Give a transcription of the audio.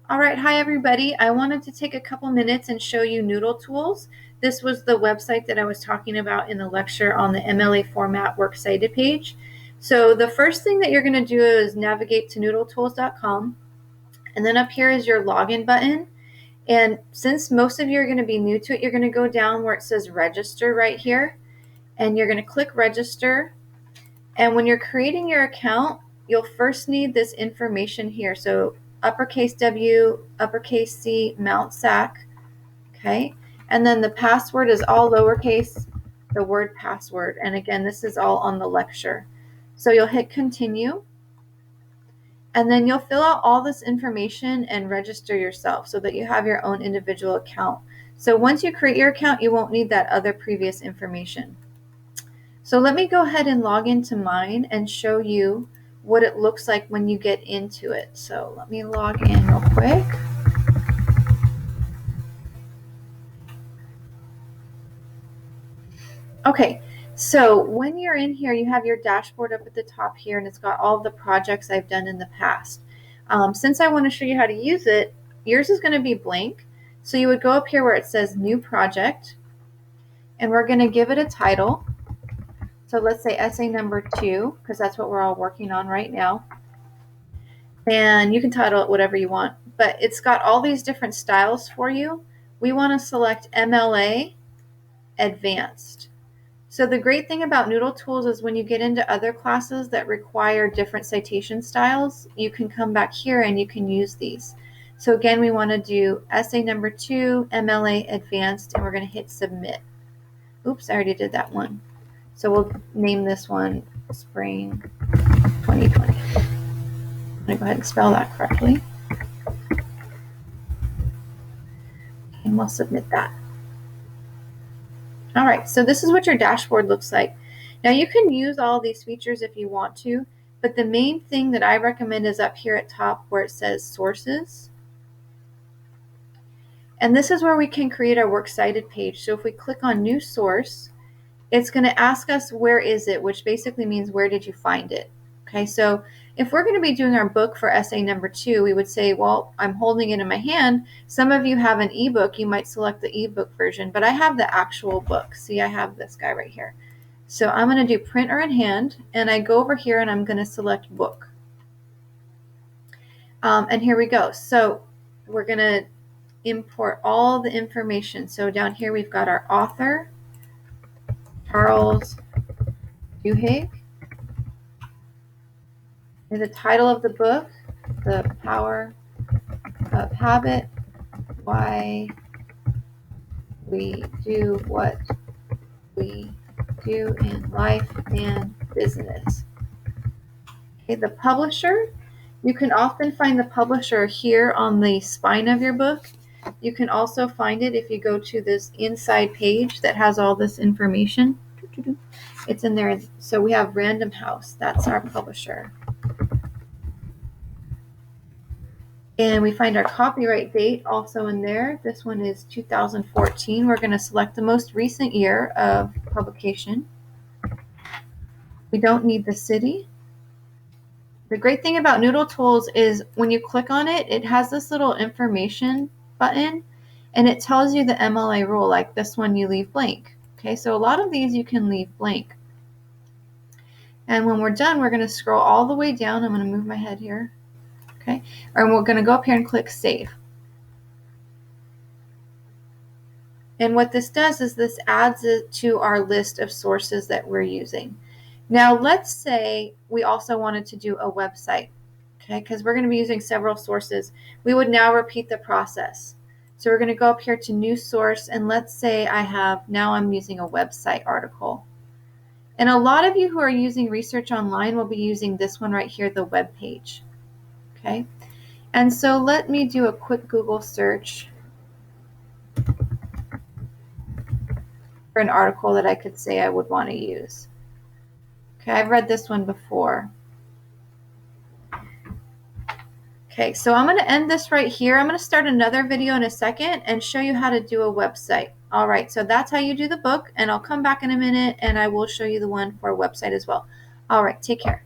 All right, hi everybody. I wanted to take a couple minutes and show you Noodletools. This was the website that I was talking about in the lecture on the MLA format works cited page. So the first thing that you're going to do is navigate to noodletools.com, and then up here is your login button. And since most of you are going to be new to it, you're going to go down where it says register right here, and you're going to click register. And when you're creating your account, you'll first need this information here. So uppercase W, uppercase C, Mount SAC, okay? And then the password is all lowercase, the word password. And again, this is all on the lecture. So you'll hit continue, and then you'll fill out all this information and register yourself so that you have your own individual account. So once you create your account, you won't need that other previous information. So let me go ahead and log into mine and show you what it looks like when you get into it. So let me log in real quick. Okay, so when you're in here, you have your dashboard up at the top here, and it's got all the projects I've done in the past. Since I want to show you how to use it, yours is going to be blank. So you would go up here where it says new project, and we're going to give it a title. So let's say essay number 2, because that's what we're all working on right now. And you can title it whatever you want, but it's got all these different styles for you. We want to select MLA Advanced. So the great thing about Noodletools is when you get into other classes that require different citation styles, you can come back here and you can use these. So again, we want to do essay number 2, MLA Advanced, and we're going to hit submit. Oops, I already did that one. So we'll name this one Spring 2020. I'm going to go ahead and spell that correctly. And we'll submit that. All right, so this is what your dashboard looks like. Now you can use all these features if you want to, but the main thing that I recommend is up here at top where it says sources. And this is where we can create our works cited page. So if we click on new source, it's going to ask us where is it, which basically means where did you find it. Okay, so if we're going to be doing our book for essay number 2, we would say, well, I'm holding it in my hand. Some of you have an ebook. You might select the ebook version, but I have the actual book. See, I have this guy right here. So I'm going to do print or in hand, and I go over here and I'm going to select book. And here we go. So we're going to import all the information. So down here we've got our author, Charles Duhigg. And the title of the book, The Power of Habit, Why We Do What We Do in Life and Business. Okay, the publisher, you can often find the publisher here on the spine of your book. You can also find it if you go to this inside page that has all this information. It's in there. So we have Random House. That's our publisher. And we find our copyright date also in there. This one is 2014. We're going to select the most recent year of publication. We don't need the city. The great thing about Noodletools is when you click on it, it has this little information button, and it tells you the MLA rule, like this one you leave blank. Okay, so a lot of these you can leave blank. And when we're done, we're going to scroll all the way down. I'm going to move my head here. Okay, and we're going to go up here and click Save. And what this does is this adds it to our list of sources that we're using. Now, let's say we also wanted to do a website, okay, because we're going to be using several sources. We would now repeat the process. So we're going to go up here to New Source, and let's say I'm using a website article. And a lot of you who are using Research Online will be using this one right here, the web page. Okay, and so let me do a quick Google search for an article that I could say I would want to use. Okay, I've read this one before. Okay, so I'm going to end this right here. I'm going to start another video in a second and show you how to do a website. All right, so that's how you do the book, and I'll come back in a minute and I will show you the one for a website as well. All right, take care.